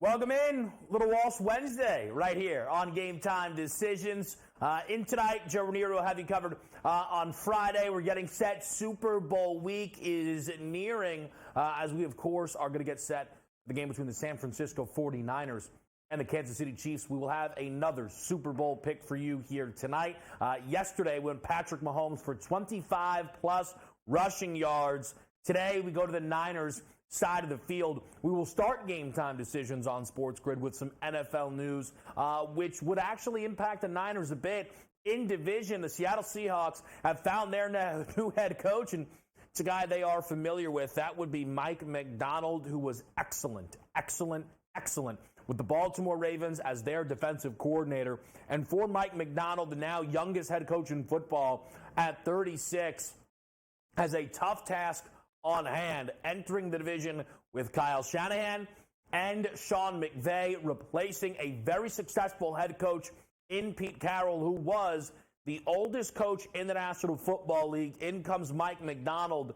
Welcome in, Little Walsh Wednesday, right here on GameTime Decisions. In tonight, Joe Ranieri will have you covered on Friday. We're getting set. Super Bowl week is nearing, as we, of course, are going to get set for the game between the San Francisco 49ers and the Kansas City Chiefs. We will have another Super Bowl pick for you here tonight. Yesterday, we went Patrick Mahomes for 25-plus rushing yards. Today, we go to the Niners side of the field. We will start Game Time Decisions on Sports Grid with some NFL news, which would actually impact the Niners a bit. In division, the Seattle Seahawks have found their new head coach, and it's a guy they are familiar with. That would be Mike Macdonald, who was excellent with the Baltimore Ravens as their defensive coordinator. And for Mike Macdonald, the now youngest head coach in football at 36, has a tough task on hand, entering the division with Kyle Shanahan and Sean McVay, replacing a very successful head coach in Pete Carroll, who was the oldest coach in the National Football League. In comes Mike Macdonald.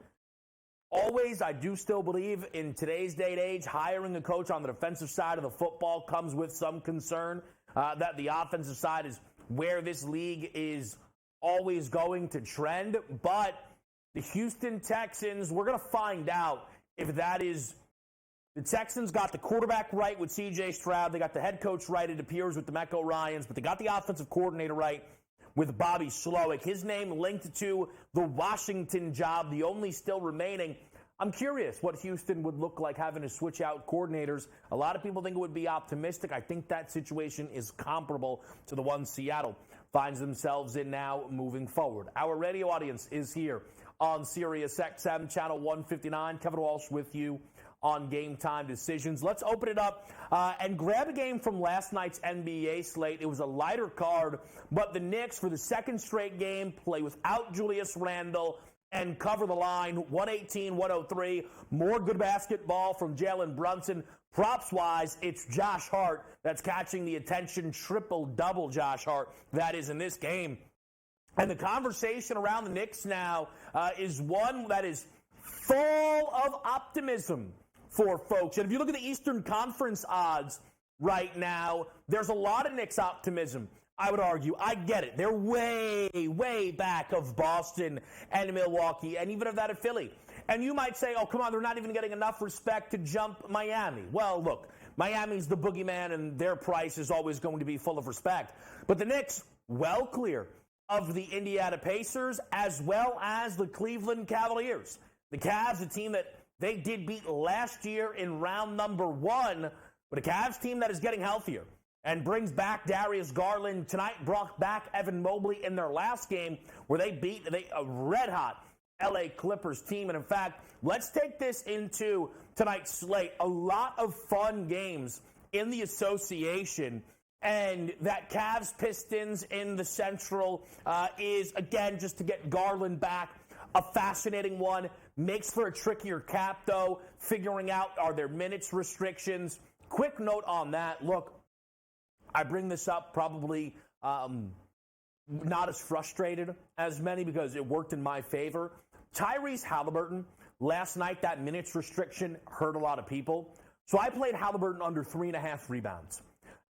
Always, I do still believe in today's day and age, hiring a coach on the defensive side of the football comes with some concern that the offensive side is where this league is always going to trend. But the Houston Texans, we're going to find out if that is. The Texans got the quarterback right with C.J. Stroud. They got the head coach right, it appears, with DeMeco Ryans. But they got the offensive coordinator right with Bobby Slowick. His name linked to the Washington job, the only still remaining. I'm curious what Houston would look like having to switch out coordinators. A lot of people think it would be optimistic. I think that situation is comparable to the one Seattle finds themselves in now moving forward. Our radio audience is here on Sirius XM, Channel 159. Kevin Walsh with you on Game Time Decisions. Let's open it up and grab a game from last night's NBA slate. It was a lighter card, but the Knicks, for the second straight game, play without Julius Randle and cover the line, 118-103. More good basketball from Jalen Brunson. Props-wise, it's Josh Hart that's catching the attention. Triple-double Josh Hart, that is, in this game. And the conversation around the Knicks now is one that is full of optimism for folks. And if you look at the Eastern Conference odds right now, there's a lot of Knicks optimism, I would argue. I get it. They're way, way back of Boston and Milwaukee, and even of that of Philly. And you might say, oh, come on, they're not even getting enough respect to jump Miami. Well, look, Miami's the boogeyman, and their price is always going to be full of respect. But the Knicks, well clear of the Indiana Pacers, as well as the Cleveland Cavaliers. The Cavs, a team that they did beat last year in round number 1, but a Cavs team that is getting healthier and brings back Darius Garland tonight, brought back Evan Mobley in their last game where they beat a red-hot L.A. Clippers team. And, in fact, let's take this into tonight's slate. A lot of fun games in the association. And that Cavs-Pistons in the Central is, again, just to get Garland back, a fascinating one. Makes for a trickier cap, though, figuring out are there minutes restrictions. Quick note on that. Look, I bring this up probably not as frustrated as many because it worked in my favor. Tyrese Halliburton, last night, that minutes restriction hurt a lot of people. So I played Halliburton under 3.5 rebounds.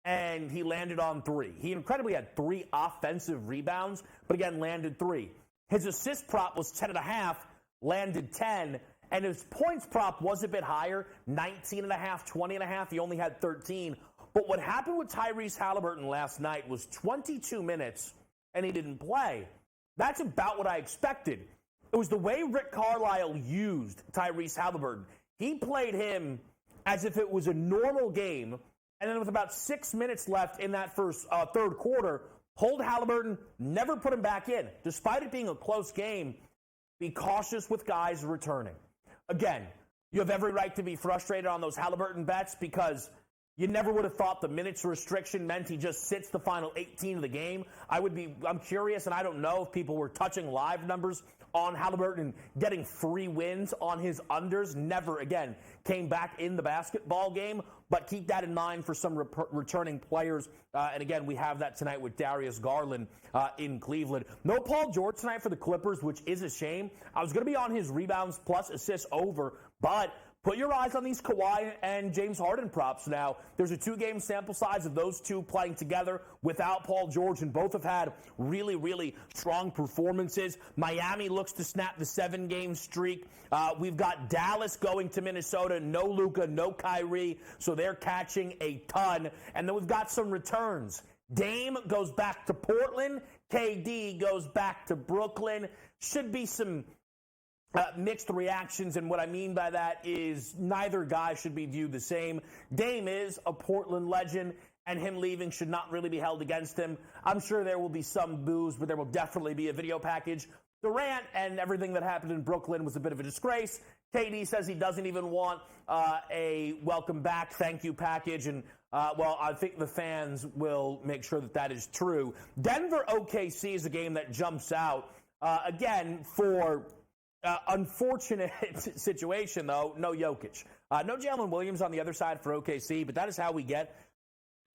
And he landed on 3. He incredibly had 3 offensive rebounds, but again, landed 3. His assist prop was 10.5, landed 10, and his points prop was a bit higher, 19.5, 20.5. He only had 13. But what happened with Tyrese Halliburton last night was 22 minutes, and he didn't play. That's about what I expected. It was the way Rick Carlisle used Tyrese Halliburton. He played him as if it was a normal game. And then with about 6 minutes left in that first third quarter, pulled Halliburton, never put him back in. Despite it being a close game, be cautious with guys returning. Again, you have every right to be frustrated on those Halliburton bets because you never would have thought the minutes restriction meant he just sits the final 18 of the game. I'm curious, and I don't know if people were touching live numbers on Halliburton and getting free wins on his unders. Never, again, came back in the basketball game. But keep that in mind for some returning players. And again, we have that tonight with Darius Garland in Cleveland. No Paul George tonight for the Clippers, which is a shame. I was going to be on his rebounds plus assists over, but put your eyes on these Kawhi and James Harden props now. There's a 2-game sample size of those two playing together without Paul George, and both have had really, really strong performances. Miami looks to snap the 7-game streak. We've got Dallas going to Minnesota. No Luka, no Kyrie, so they're catching a ton. And then we've got some returns. Dame goes back to Portland. KD goes back to Brooklyn. Should be some mixed reactions, and what I mean by that is neither guy should be viewed the same. Dame is a Portland legend, and him leaving should not really be held against him. I'm sure there will be some boos, but there will definitely be a video package. Durant and everything that happened in Brooklyn was a bit of a disgrace. KD says he doesn't even want a welcome back, thank you package, and well, I think the fans will make sure that that is true. Denver OKC is a game that jumps out. Again, for unfortunate situation, though, no Jokic. No Jalen Williams on the other side for OKC, but that is how we get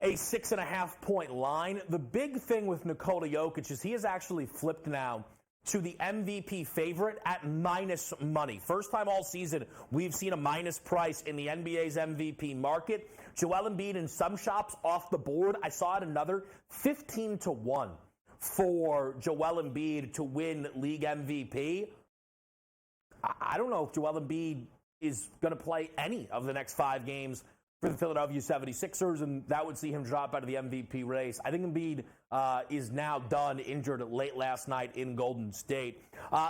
a 6.5-point line. The big thing with Nikola Jokic is he has actually flipped now to the MVP favorite at minus money. First time all season we've seen a minus price in the NBA's MVP market. Joel Embiid in some shops off the board. I saw it another 15-1 for Joel Embiid to win league MVP. I don't know if Joel Embiid is going to play any of the next 5 games for the Philadelphia 76ers, and that would see him drop out of the MVP race. I think Embiid is now done, injured late last night in Golden State.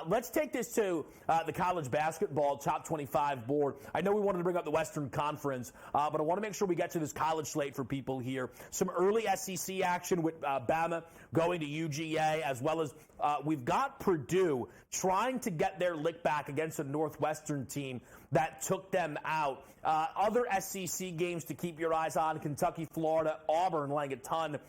Let's take this to the college basketball top 25 board. I know we wanted to bring up the Western Conference, but I want to make sure we get to this college slate for people here. Some early SEC action with Bama going to UGA, as well as we've got Purdue trying to get their lick back against a Northwestern team that took them out. Other SEC games to keep your eyes on: Kentucky, Florida, Auburn laying a ton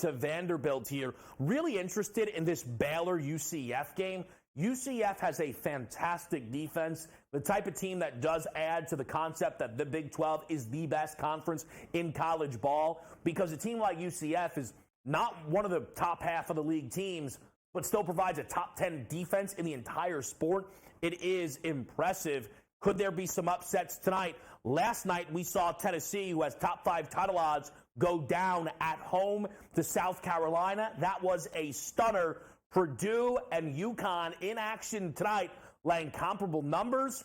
to Vanderbilt here. Really interested in this Baylor-UCF game. UCF has a fantastic defense, the type of team that does add to the concept that the Big 12 is the best conference in college ball, because a team like UCF is not one of the top half of the league teams, but still provides a top 10 defense in the entire sport. It is impressive. Could there be some upsets tonight? Last night, we saw Tennessee, who has top 5 title odds, go down at home to South Carolina. That was a stunner. Purdue and UConn in action tonight, laying comparable numbers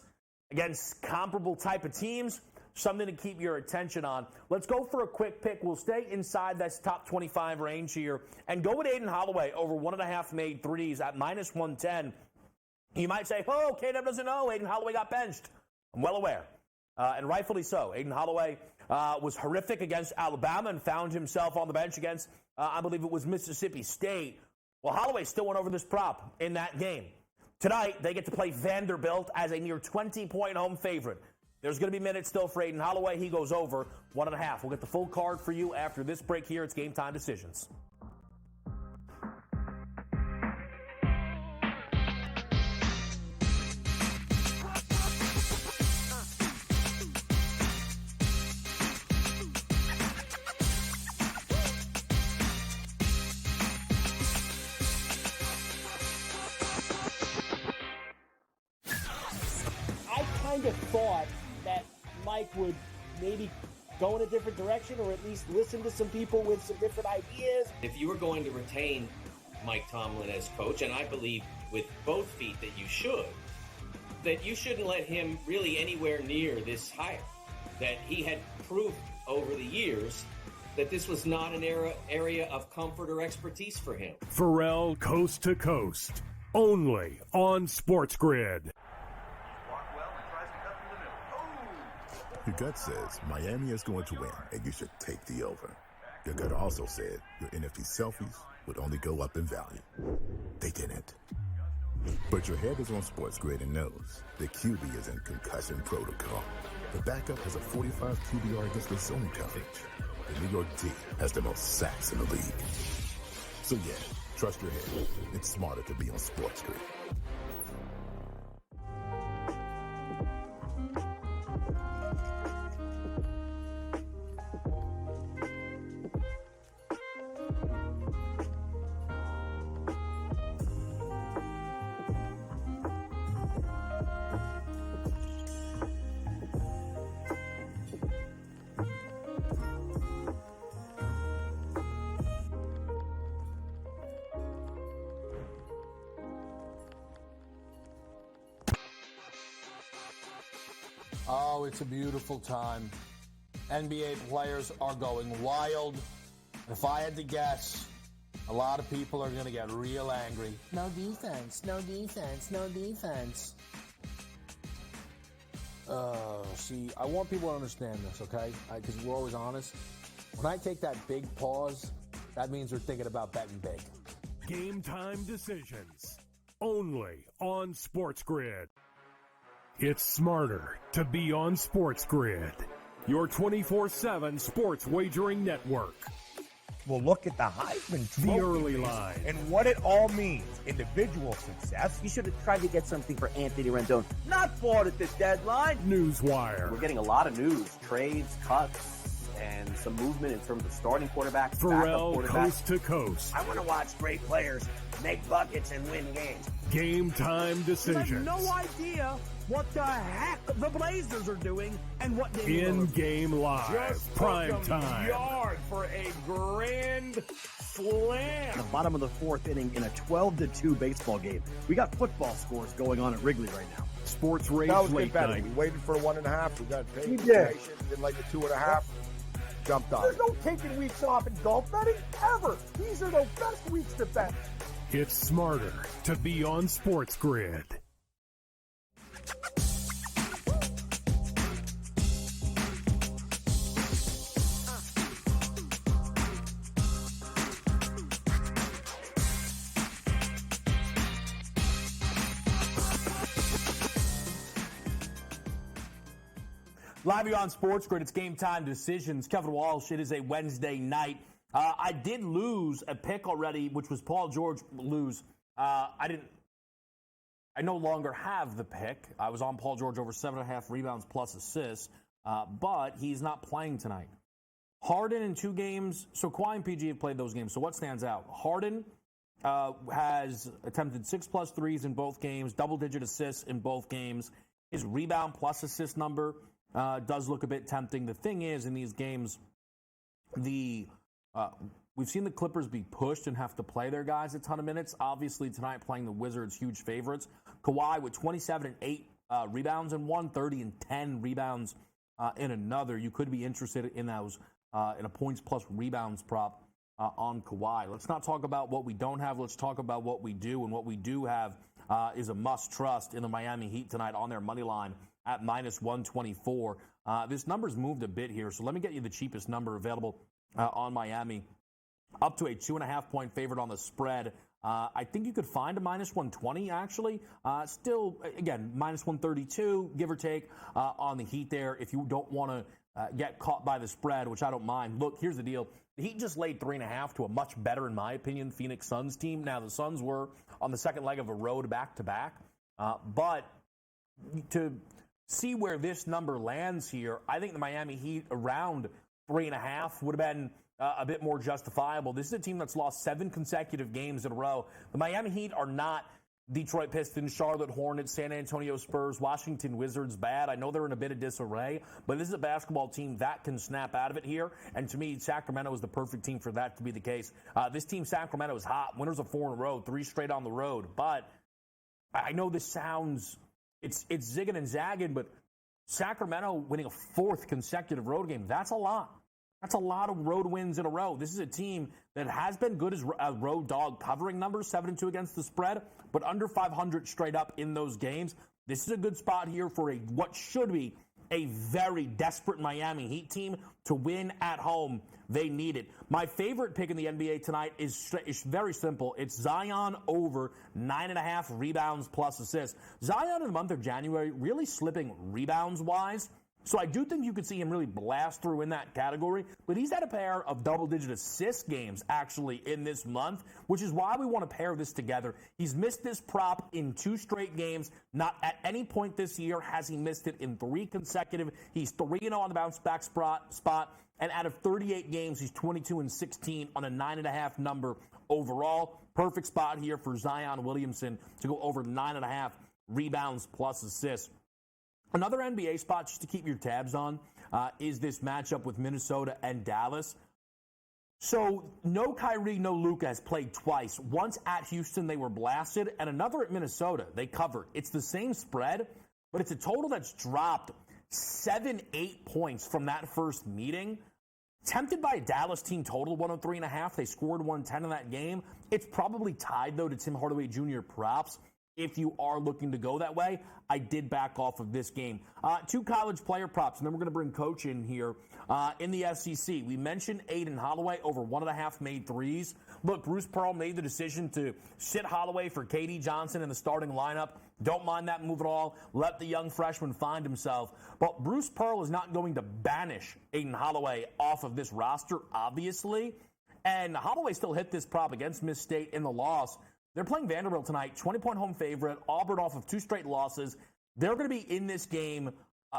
against comparable type of teams. Something to keep your attention on. Let's go for a quick pick. We'll stay inside this top 25 range here and go with Aiden Holloway over 1.5 made threes at minus 110. You might say, oh, KW doesn't know. Aiden Holloway got benched. I'm well aware, and rightfully so. Aiden Holloway was horrific against Alabama and found himself on the bench against, I believe it was Mississippi State. Well, Holloway still went over this prop in that game. Tonight, they get to play Vanderbilt as a near 20-point home favorite. There's going to be minutes still for Aiden Holloway. He goes over 1.5. We'll get the full card for you after this break here. It's Game Time Decisions. Thought that Mike would maybe go in a different direction, or at least listen to some people with some different ideas. If you were going to retain Mike Tomlin as coach, and I believe with both feet that you shouldn't let him really anywhere near this hire. That he had proved over the years that this was not an area of comfort or expertise for him. Pharrell Coast to Coast, only on Sports Grid. Your gut says Miami is going to win, and you should take the over. Your gut also said your NFT selfies would only go up in value. They didn't. But your head is on Sports Grid and knows the QB is in concussion protocol. The backup has a 45 QBR against the zone coverage. The New York D has the most sacks in the league. So yeah, trust your head. It's smarter to be on Sports Grid. Oh, it's a beautiful time. NBA players are going wild. If I had to guess, a lot of people are going to get real angry. No defense, no defense, no defense. See, I want people to understand this, okay? Because we're always honest. When I take that big pause, that means we're thinking about betting big. Game Time Decisions. Only on Sports Grid. It's smarter to be on Sports Grid. Your 24/7 sports wagering network. Well, look at the Heisman Trophy. The early line. And what it all means. Individual success. You should have tried to get something for Anthony Rendon. Not bought at this deadline. Newswire. We're getting a lot of news, trades, cuts, and some movement in terms of starting quarterbacks, Pharrell, backup quarterbacks. coast to coast. I want to watch great players make buckets and win games. Game Time Decisions. You have no idea what the heck the Blazers are doing and what they In-game live. Just Prime took 'em time. yard for a grand slam. The bottom of the fourth inning in a 12-2 baseball game. We got football scores going on at Wrigley right now. Sports Rage That was good Late betting. Night. We waited for 1.5. We got paid. We did. Did like a 2.5. Jumped on. There's no taking weeks off in golf betting ever. These are the best weeks to bet. It's smarter to be on Sports Grid. Live here on Sports Grid, it's Game Time Decisions. Kevin Walsh, it is a Wednesday night. I did lose a pick already, which was Paul George lose. I no longer have the pick. I was on Paul George over 7.5 rebounds plus assists, but he's not playing tonight. Harden in 2 games. So Kawhi and PG have played those games. So what stands out? Harden has attempted 6+ threes in both games, double-digit assists in both games. His rebound plus assist number does look a bit tempting. The thing is, in these games, we've seen the Clippers be pushed and have to play their guys a ton of minutes. Obviously, tonight playing the Wizards, huge favorites. Kawhi with 27 and 8 rebounds in one, 30 and 10 rebounds in another. You could be interested in those in a points plus rebounds prop on Kawhi. Let's not talk about what we don't have. Let's talk about what we do. And what we do have is a must trust in the Miami Heat tonight on their money line at -124. This number's moved a bit here, so let me get you the cheapest number available on Miami. Up to a 2.5-point favorite on the spread. I think you could find a -120, actually. Still, again, -132, give or take, on the Heat there if you don't want to get caught by the spread, which I don't mind. Look, here's the deal. The Heat just laid 3.5 to a much better, in my opinion, Phoenix Suns team. Now, the Suns were on the second leg of a road back-to-back. But to see where this number lands here, I think the Miami Heat around 3.5 would have been a bit more justifiable. This is a team that's lost 7 consecutive games in a row. The Miami Heat are not Detroit Pistons, Charlotte Hornets, San Antonio Spurs, Washington Wizards bad. I know they're in a bit of disarray, but this is a basketball team that can snap out of it here. And to me, Sacramento is the perfect team for that to be the case. This team, Sacramento, is hot. Winners of 4 in a row, 3 straight on the road. But I know this sounds, it's zigging and zagging, but Sacramento winning a 4th consecutive road game, that's a lot. That's a lot of road wins in a row. This is a team that has been good as a road dog covering numbers, 7-2 against the spread, but under 500 straight up in those games. This is a good spot here for what should be a very desperate Miami Heat team to win at home. They need it. My favorite pick in the NBA tonight is very simple. It's Zion over 9.5 rebounds plus assists. Zion in the month of January really slipping rebounds-wise. So I do think you could see him really blast through in that category, but he's had a pair of double-digit assist games actually in this month, which is why we want to pair this together. He's missed this prop in 2 straight games. Not at any point this year has he missed it in 3 consecutive. He's 3-0 on the bounce-back spot, and out of 38 games, he's 22-16 on a 9.5 number overall. Perfect spot here for Zion Williamson to go over 9.5 rebounds plus assists. Another NBA spot just to keep your tabs on is this matchup with Minnesota and Dallas. So no Kyrie, no Luka has played twice. Once at Houston, they were blasted, and another at Minnesota. They covered. It's the same spread, but it's a total that's dropped 7-8 points from that first meeting. Tempted by a Dallas team total 103.5. They scored 110 in that game. It's probably tied, though, to Tim Hardaway Jr. props. If you are looking to go that way, I did back off of this game. 2 college player props, and then we're going to bring Coach in here. In the SEC, we mentioned Aiden Holloway over 1.5 made threes. Look, Bruce Pearl made the decision to sit Holloway for KD Johnson in the starting lineup. Don't mind that move at all. Let the young freshman find himself. But Bruce Pearl is not going to banish Aiden Holloway off of this roster, obviously. And Holloway still hit this prop against Miss State in the loss. They're playing Vanderbilt tonight, 20-point home favorite. Auburn off of 2 straight losses. They're going to be in this game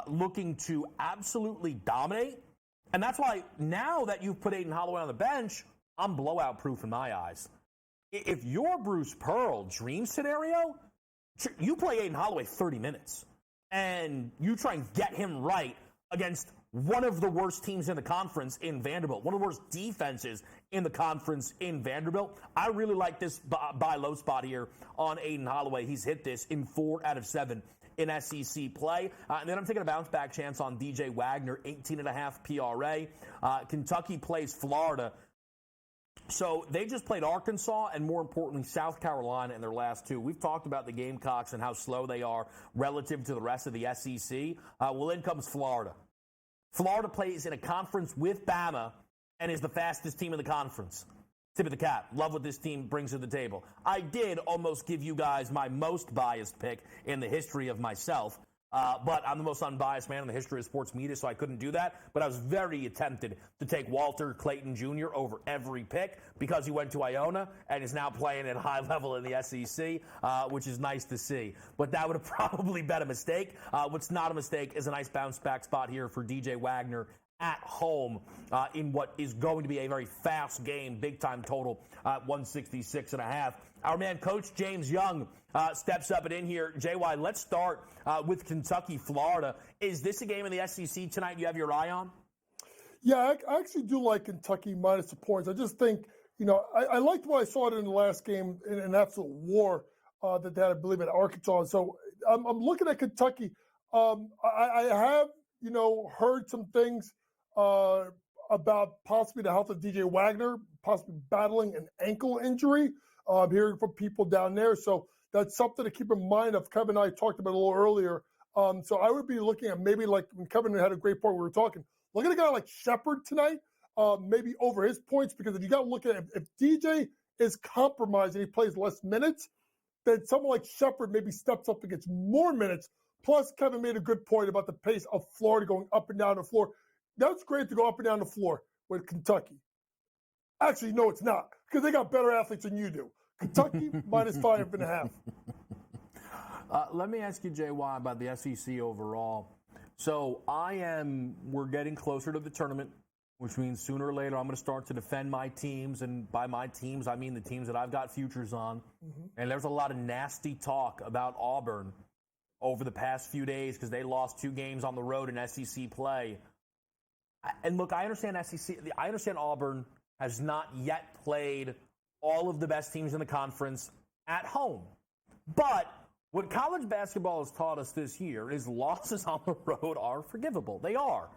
looking to absolutely dominate. And that's why now that you've put Aiden Holloway on the bench, I'm blowout proof in my eyes. If you're Bruce Pearl, dream scenario, you play Aiden Holloway 30 minutes. And you try and get him right against one of the worst teams in the conference in Vanderbilt, one of the worst defenses in the conference in Vanderbilt. I really like this buy low spot here on Aiden Holloway. He's hit this in 4 out of 7 in SEC play. And then I'm taking a bounce back chance on DJ Wagner, 18.5 PRA. Kentucky plays Florida. So they just played Arkansas and, more importantly, South Carolina in their last 2. We've talked about the Gamecocks and how slow they are relative to the rest of the SEC. Well, in comes Florida. Florida plays in a conference with Bama and is the fastest team in the conference. Tip of the cap. Love what this team brings to the table. I did almost give you guys my most biased pick in the history of myself, but I'm the most unbiased man in the history of sports media, so I couldn't do that. But I was very tempted to take Walter Clayton Jr. over every pick because he went to Iona and is now playing at a high level in the SEC, which is nice to see. But that would have probably been a mistake. What's not a mistake is a nice bounce-back spot here for DJ Wagner at home in what is going to be a very fast game, big-time total, 166.5. Our man, Coach James Young, steps up and in here. JY, let's start with Kentucky, Florida. Is this a game in the SEC tonight you have your eye on? Yeah, I actually do like Kentucky minus the points. I just think, I liked what I saw in the last game in an absolute war that they had, I believe, at Arkansas. So I'm looking at Kentucky. I have, heard some things about possibly the health of DJ Wagner, possibly battling an ankle injury. Hearing from people down there. So that's something to keep in mind. Of Kevin and I talked about a little earlier. So I would be looking at maybe like when Kevin had a great point we were talking. Look at a guy like Shepard tonight, maybe over his points, because if you got to look at it, if DJ is compromised and he plays less minutes, then someone like Shepard maybe steps up and gets more minutes. Plus, Kevin made a good point about the pace of Florida going up and down the floor. That's great to go up and down the floor with Kentucky. Actually, no, it's not, because they got better athletes than you do. Kentucky minus 5.5. Let me ask you, JY, about the SEC overall. So we're getting closer to the tournament, which means sooner or later I'm going to start to defend my teams. And by my teams, I mean the teams that I've got futures on. Mm-hmm. And there's a lot of nasty talk about Auburn over the past few days because they lost 2 games on the road in SEC play. And look, I understand Auburn has not yet played all of the best teams in the conference at home. But what college basketball has taught us this year is losses on the road are forgivable. They are.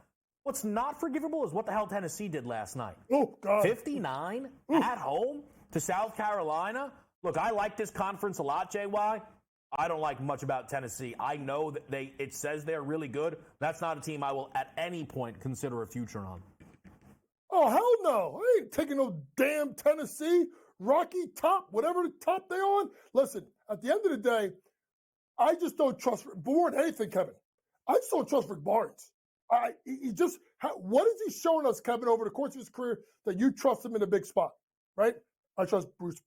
What's not forgivable is what the hell Tennessee did last night. Oh, God. 59 at home to South Carolina. Look, I like this conference a lot, JY. I don't like much about Tennessee. I know that it says they're really good. That's not a team I will at any point consider a future on. Oh, hell no. I ain't taking no damn Tennessee, Rocky Top, whatever the top they're on. Listen, at the end of the day, I just don't trust, more than anything, Kevin, I just don't trust Rick Barnes. What is he showing us, Kevin, over the course of his career that you trust him in a big spot, right? I trust Bruce